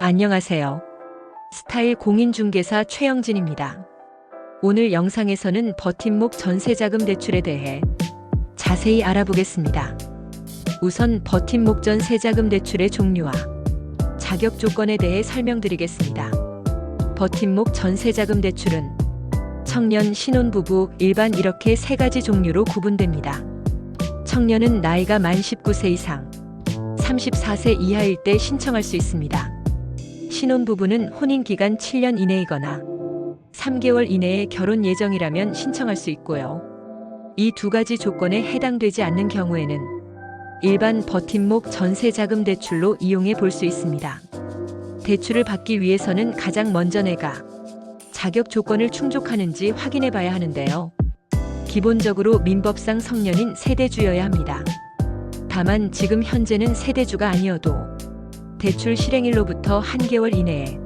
안녕하세요. 스타일 공인중개사 최영진입니다. 오늘 영상에서는 버팀목 전세자금 대출에 대해 자세히 알아보겠습니다. 우선 버팀목 전세자금 대출의 종류와 자격 조건에 대해 설명드리겠습니다. 버팀목 전세자금 대출은 청년, 신혼부부, 일반 이렇게 세 가지 종류로 구분됩니다. 청년은 나이가 만 19세 이상, 34세 이하일 때 신청할 수 있습니다. 신혼부부는 혼인기간 7년 이내이거나 3개월 이내에 결혼 예정이라면 신청할 수 있고요. 이 두 가지 조건에 해당되지 않는 경우에는 일반 버팀목 전세자금 대출로 이용해 볼 수 있습니다. 대출을 받기 위해서는 가장 먼저 내가 자격 조건을 충족하는지 확인해 봐야 하는데요. 기본적으로 민법상 성년인 세대주여야 합니다. 다만 지금 현재는 세대주가 아니어도 대출 실행일로부터 한 개월 이내에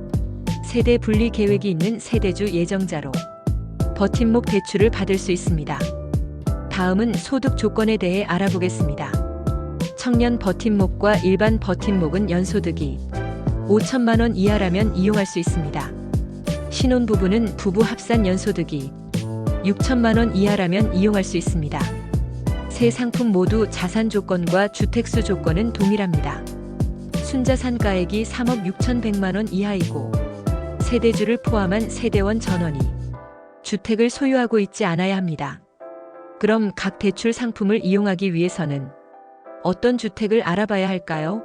세대 분리 계획이 있는 세대주 예정자로 버팀목 대출을 받을 수 있습니다. 다음은 소득 조건에 대해 알아보겠습니다. 청년 버팀목과 일반 버팀목은 연소득이 5천만 원 이하라면 이용할 수 있습니다. 신혼부부는 부부 합산 연소득이 6천만 원 이하라면 이용할 수 있습니다. 세 상품 모두 자산 조건과 주택수 조건은 동일합니다. 순자산가액이 3억 6,100만 원 이하이고 세대주를 포함한 세대원 전원이 주택을 소유하고 있지 않아야 합니다. 그럼 각 대출 상품을 이용하기 위해서는 어떤 주택을 알아봐야 할까요?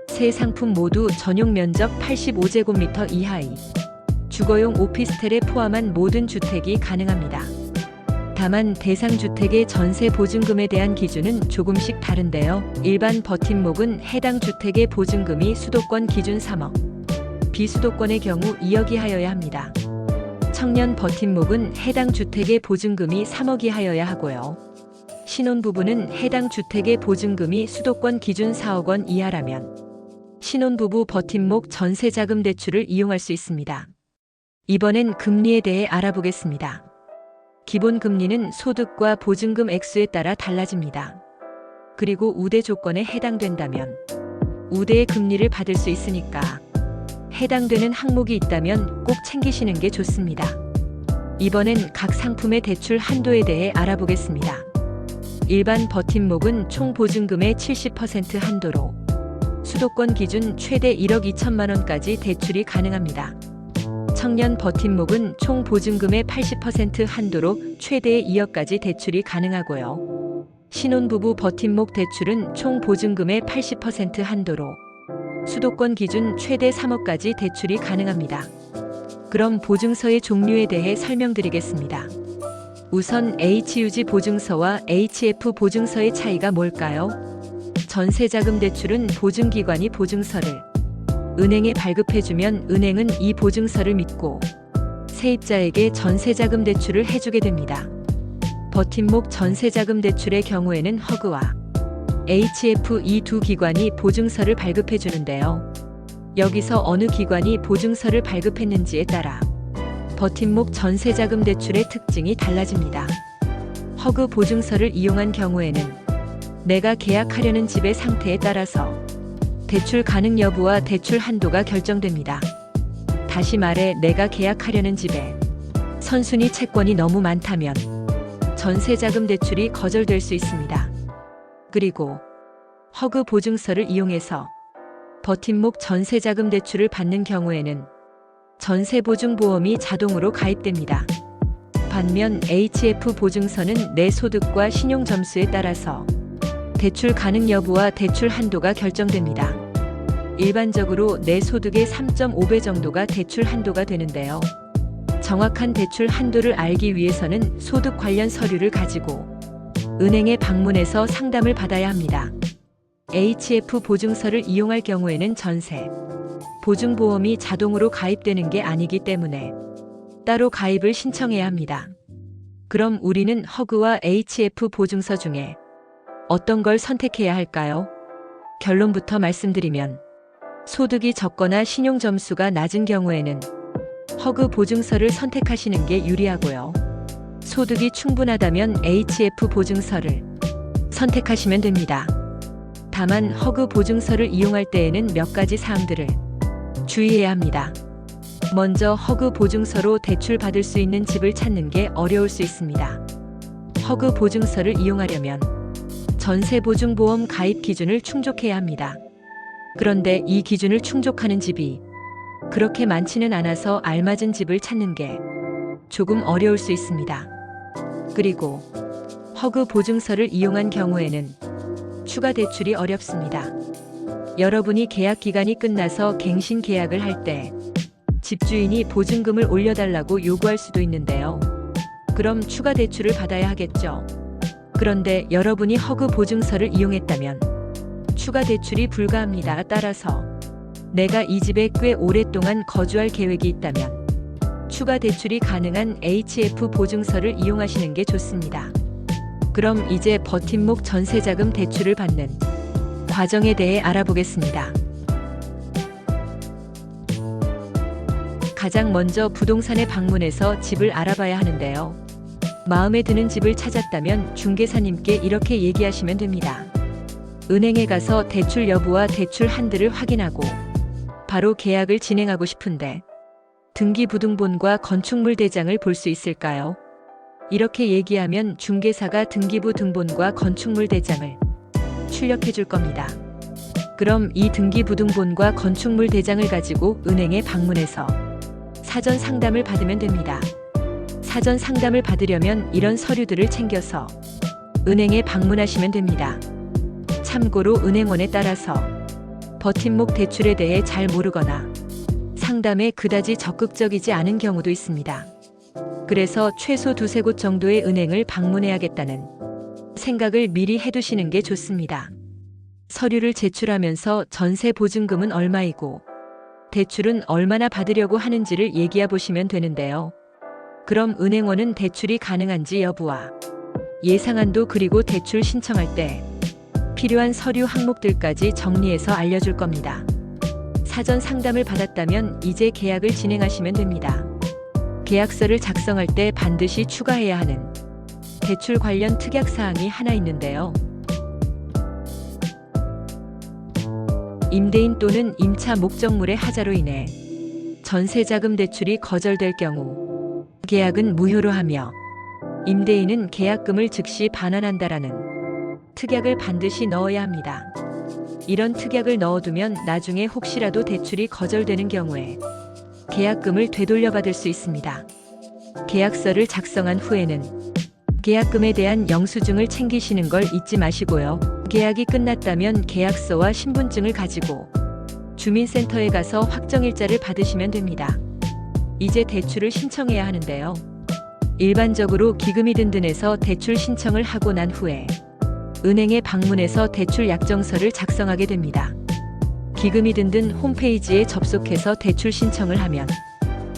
세 상품 모두 전용 면적 85제곱미터 이하의 주거용 오피스텔에 포함한 모든 주택이 가능합니다. 다만 대상 주택의 전세 보증금에 대한 기준은 조금씩 다른데요. 일반 버팀목은 해당 주택의 보증금이 수도권 기준 3억, 비수도권의 경우 2억 이하여야 합니다. 청년 버팀목은 해당 주택의 보증금이 3억 이하여야 하고요. 신혼부부는 해당 주택의 보증금이 수도권 기준 4억 원 이하라면 신혼부부 버팀목 전세자금 대출을 이용할 수 있습니다. 이번엔 금리에 대해 알아보겠습니다. 기본 금리는 소득과 보증금 액수에 따라 달라집니다. 그리고 우대 조건에 해당된다면 우대의 금리를 받을 수 있으니까 해당되는 항목이 있다면 꼭 챙기시는 게 좋습니다. 이번엔 각 상품의 대출 한도에 대해 알아보겠습니다. 일반 버팀목은 총 보증금의 70% 한도로 수도권 기준 최대 1억 2천만 원까지 대출이 가능합니다. 청년 버팀목은 총 보증금의 80% 한도로 최대 2억까지 대출이 가능하고요. 신혼부부 버팀목 대출은 총 보증금의 80% 한도로 수도권 기준 최대 3억까지 대출이 가능합니다. 그럼 보증서의 종류에 대해 설명드리겠습니다. 우선 HUG 보증서와 HF 보증서의 차이가 뭘까요? 전세자금 대출은 보증기관이 보증서를 은행에 발급해주면 은행은 이 보증서를 믿고 세입자에게 전세자금 대출을 해주게 됩니다. 버팀목 전세자금 대출의 경우에는 허그와 HF 이 두 기관이 보증서를 발급해주는데요. 여기서 어느 기관이 보증서를 발급했는지에 따라 버팀목 전세자금 대출의 특징이 달라집니다. 허그 보증서를 이용한 경우에는 내가 계약하려는 집의 상태에 따라서 대출 가능 여부와 대출 한도가 결정됩니다. 다시 말해 내가 계약하려는 집에 선순위 채권이 너무 많다면 전세자금 대출이 거절될 수 있습니다. 그리고 허그 보증서를 이용해서 버팀목 전세자금 대출을 받는 경우에는 전세보증보험이 자동으로 가입됩니다. 반면 HF 보증서는 내 소득과 신용점수에 따라서 대출 가능 여부와 대출 한도가 결정됩니다. 일반적으로 내 소득의 3.5배 정도가 대출 한도가 되는데요. 정확한 대출 한도를 알기 위해서는 소득 관련 서류를 가지고 은행에 방문해서 상담을 받아야 합니다. HF 보증서를 이용할 경우에는 전세 보증보험이 자동으로 가입되는 게 아니기 때문에 따로 가입을 신청해야 합니다. 그럼 우리는 허그와 HF 보증서 중에 어떤 걸 선택해야 할까요? 결론부터 말씀드리면 소득이 적거나 신용점수가 낮은 경우에는 허그 보증서를 선택하시는 게 유리하고요. 소득이 충분하다면 HF 보증서를 선택하시면 됩니다. 다만 허그 보증서를 이용할 때에는 몇 가지 사항들을 주의해야 합니다. 먼저 허그 보증서로 대출 받을 수 있는 집을 찾는 게 어려울 수 있습니다. 허그 보증서를 이용하려면 전세보증보험 가입 기준을 충족해야 합니다. 그런데 이 기준을 충족하는 집이 그렇게 많지는 않아서 알맞은 집을 찾는 게 조금 어려울 수 있습니다. 그리고 허그 보증서를 이용한 경우에는 추가 대출이 어렵습니다. 여러분이 계약 기간이 끝나서 갱신 계약을 할 때 집주인이 보증금을 올려달라고 요구할 수도 있는데요. 그럼 추가 대출을 받아야 하겠죠. 그런데 여러분이 허그 보증서를 이용했다면 추가 대출이 불가합니다. 따라서 내가 이 집에 꽤 오랫동안 거주할 계획이 있다면 추가 대출이 가능한 HF 보증서를 이용하시는 게 좋습니다. 그럼 이제 버팀목 전세자금 대출을 받는 과정에 대해 알아보겠습니다. 가장 먼저 부동산에 방문해서 집을 알아봐야 하는데요. 마음에 드는 집을 찾았다면 중개사님께 이렇게 얘기하시면 됩니다. 은행에 가서 대출 여부와 대출 한도를 확인하고 바로 계약을 진행하고 싶은데 등기부등본과 건축물 대장을 볼 수 있을까요? 이렇게 얘기하면 중개사가 등기부 등본과 건축물 대장을 출력해 줄 겁니다. 그럼 이 등기부등본과 건축물 대장을 가지고 은행에 방문해서 사전 상담을 받으면 됩니다. 사전 상담을 받으려면 이런 서류들을 챙겨서 은행에 방문하시면 됩니다. 참고로 은행원에 따라서 버팀목 대출에 대해 잘 모르거나 상담에 그다지 적극적이지 않은 경우도 있습니다. 그래서 최소 두세 곳 정도의 은행을 방문해야겠다는 생각을 미리 해두시는 게 좋습니다. 서류를 제출하면서 전세 보증금은 얼마이고 대출은 얼마나 받으려고 하는지를 얘기해 보시면 되는데요. 그럼 은행원은 대출이 가능한지 여부와 예상한도 그리고 대출 신청할 때 필요한 서류 항목들까지 정리해서 알려줄 겁니다. 사전 상담을 받았다면 이제 계약을 진행하시면 됩니다. 계약서를 작성할 때 반드시 추가해야 하는 대출 관련 특약사항이 하나 있는데요. 임대인 또는 임차 목적물의 하자로 인해 전세자금 대출이 거절될 경우 계약은 무효로 하며 임대인은 계약금을 즉시 반환한다라는 특약을 반드시 넣어야 합니다. 이런 특약을 넣어두면 나중에 혹시라도 대출이 거절되는 경우에 계약금을 되돌려받을 수 있습니다. 계약서를 작성한 후에는 계약금에 대한 영수증을 챙기시는 걸 잊지 마시고요. 계약이 끝났다면 계약서와 신분증을 가지고 주민센터에 가서 확정일자를 받으시면 됩니다. 이제 대출을 신청해야 하는데요. 일반적으로 기금이 든든해서 대출 신청을 하고 난 후에 은행에 방문해서 대출 약정서를 작성하게 됩니다. 기금이 든든 홈페이지에 접속해서 대출 신청을 하면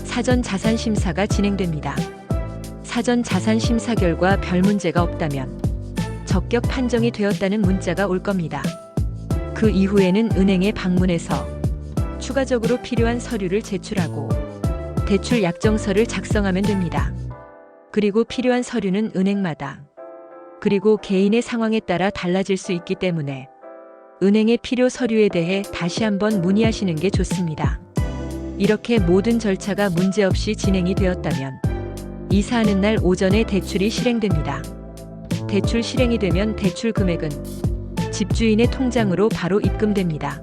사전 자산 심사가 진행됩니다. 사전 자산 심사 결과 별 문제가 없다면 적격 판정이 되었다는 문자가 올 겁니다. 그 이후에는 은행에 방문해서 추가적으로 필요한 서류를 제출하고 대출 약정서를 작성하면 됩니다. 그리고 필요한 서류는 은행마다 그리고 개인의 상황에 따라 달라질 수 있기 때문에 은행의 필요 서류에 대해 다시 한번 문의하시는 게 좋습니다. 이렇게 모든 절차가 문제없이 진행이 되었다면 이사하는 날 오전에 대출이 실행됩니다. 대출 실행이 되면 대출 금액은 집주인의 통장으로 바로 입금됩니다.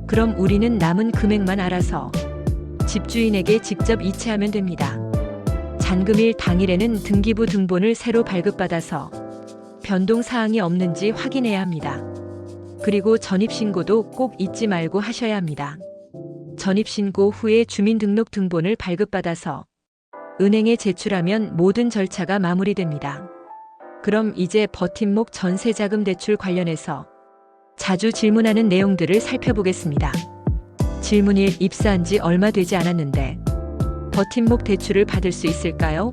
그럼 우리는 남은 금액만 알아서 집주인에게 직접 이체하면 됩니다. 잔금일 당일에는 등기부 등본을 새로 발급받아서 변동 사항이 없는지 확인해야 합니다. 그리고 전입신고도 꼭 잊지 말고 하셔야 합니다. 전입신고 후에 주민등록등본을 발급받아서 은행에 제출하면 모든 절차가 마무리됩니다. 그럼 이제 버팀목 전세자금 대출 관련해서 자주 질문하는 내용들을 살펴보겠습니다. 질문 1. 입사한 지 얼마 되지 않았는데 버팀목 대출을 받을 수 있을까요?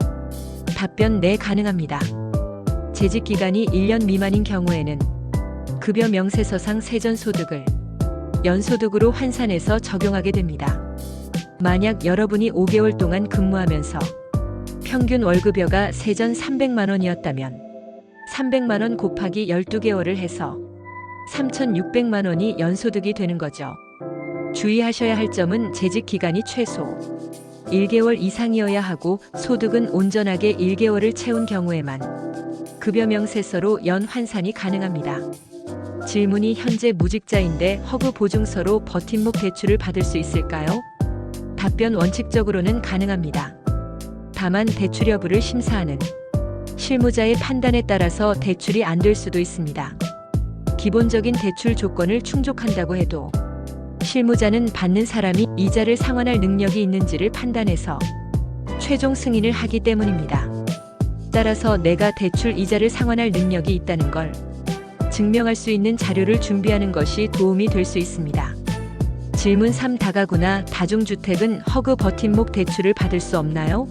답변 네, 가능합니다. 재직기간이 1년 미만인 경우에는 급여 명세서상 세전소득을 연소득으로 환산해서 적용하게 됩니다. 만약 여러분이 5개월 동안 근무하면서 평균 월급여가 세전 300만 원이었다면 300만 원 곱하기 12개월을 해서 3,600만 원이 연소득이 되는 거죠. 주의하셔야 할 점은 재직 기간이 최소 1개월 이상이어야 하고 소득은 온전하게 1개월을 채운 경우에만 급여 명세서로 연 환산이 가능합니다. 질문이 현재 무직자인데 허그 보증서로 버팀목 대출을 받을 수 있을까요? 답변 원칙적으로는 가능합니다. 다만 대출 여부를 심사하는 실무자의 판단에 따라서 대출이 안 될 수도 있습니다. 기본적인 대출 조건을 충족한다고 해도 실무자는 받는 사람이 이자를 상환할 능력이 있는지를 판단해서 최종 승인을 하기 때문입니다. 따라서 내가 대출 이자를 상환할 능력이 있다는 걸 증명할 수 있는 자료를 준비하는 것이 도움이 될 수 있습니다. 질문 3. 다가구나 다중주택은 허그 버팀목 대출을 받을 수 없나요?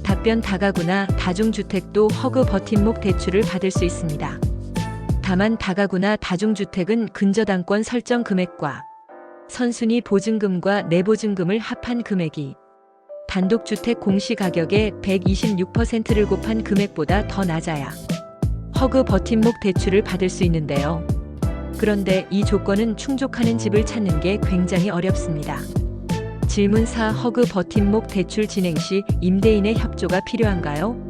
답변 다가구나 다중주택도 허그 버팀목 대출을 받을 수 있습니다. 다만 다가구나 다중주택은 근저당권 설정 금액과 선순위 보증금과 내보증금을 합한 금액이 단독주택 공시가격의 126%를 곱한 금액보다 더 낮아야 허그 버팀목 대출을 받을 수 있는데요. 그런데 이 조건은 충족하는 집을 찾는 게 굉장히 어렵습니다. 질문 4. 허그 버팀목 대출 진행 시 임대인의 협조가 필요한가요?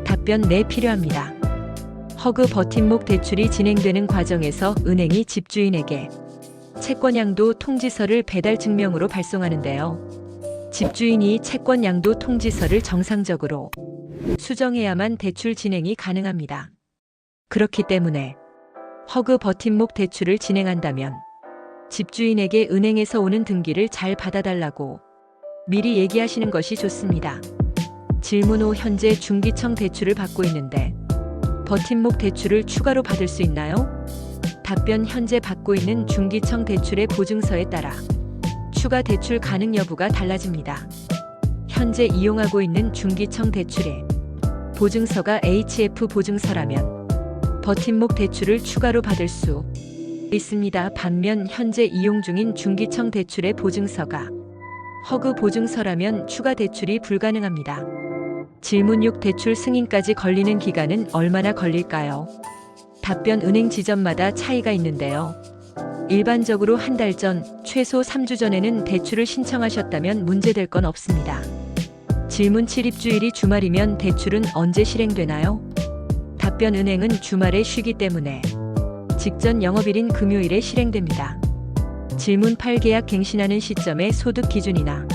답변 네, 필요합니다. 허그 버팀목 대출이 진행되는 과정에서 은행이 집주인에게 채권양도 통지서를 배달 증명으로 발송하는데요. 집주인이 채권양도 통지서를 정상적으로 수정해야만 대출 진행이 가능합니다. 그렇기 때문에 허그 버팀목 대출을 진행한다면 집주인에게 은행에서 오는 등기를 잘 받아달라고 미리 얘기하시는 것이 좋습니다. 질문 5. 현재 중기청 대출을 받고 있는데 버팀목 대출을 추가로 받을 수 있나요? 답변 현재 받고 있는 중기청 대출의 보증서에 따라 추가 대출 가능 여부가 달라집니다. 현재 이용하고 있는 중기청 대출의 보증서가 HF 보증서라면 버팀목 대출을 추가로 받을 수 있습니다. 반면 현재 이용 중인 중기청 대출의 보증서가 허그 보증서라면 추가 대출이 불가능합니다. 질문 6. 대출 승인까지 걸리는 기간은 얼마나 걸릴까요? 답변 은행 지점마다 차이가 있는데요. 일반적으로 한 달 전, 최소 3주 전에는 대출을 신청하셨다면 문제될 건 없습니다. 질문 7. 입주일이 주말이면 대출은 언제 실행되나요? 답변 은행은 주말에 쉬기 때문에 직전 영업일인 금요일에 실행됩니다. 질문 8. 계약 갱신하는 시점의 소득 기준이나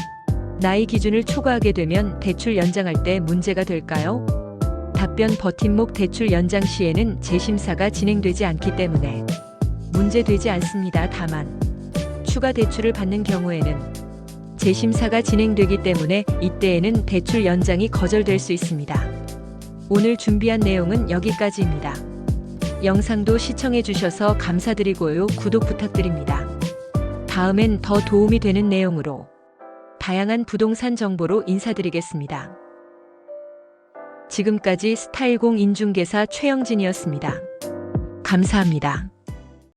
나이 기준을 초과하게 되면 대출 연장할 때 문제가 될까요? 답변 버팀목 대출 연장 시에는 재심사가 진행되지 않기 때문에 문제되지 않습니다. 다만 추가 대출을 받는 경우에는 재심사가 진행되기 때문에 이때에는 대출 연장이 거절될 수 있습니다. 오늘 준비한 내용은 여기까지입니다. 영상도 시청해 주셔서 감사드리고요. 구독 부탁드립니다. 다음엔 더 도움이 되는 내용으로 다양한 부동산 정보로 인사드리겠습니다. 지금까지 스타일공 인중개사 최영진이었습니다. 감사합니다.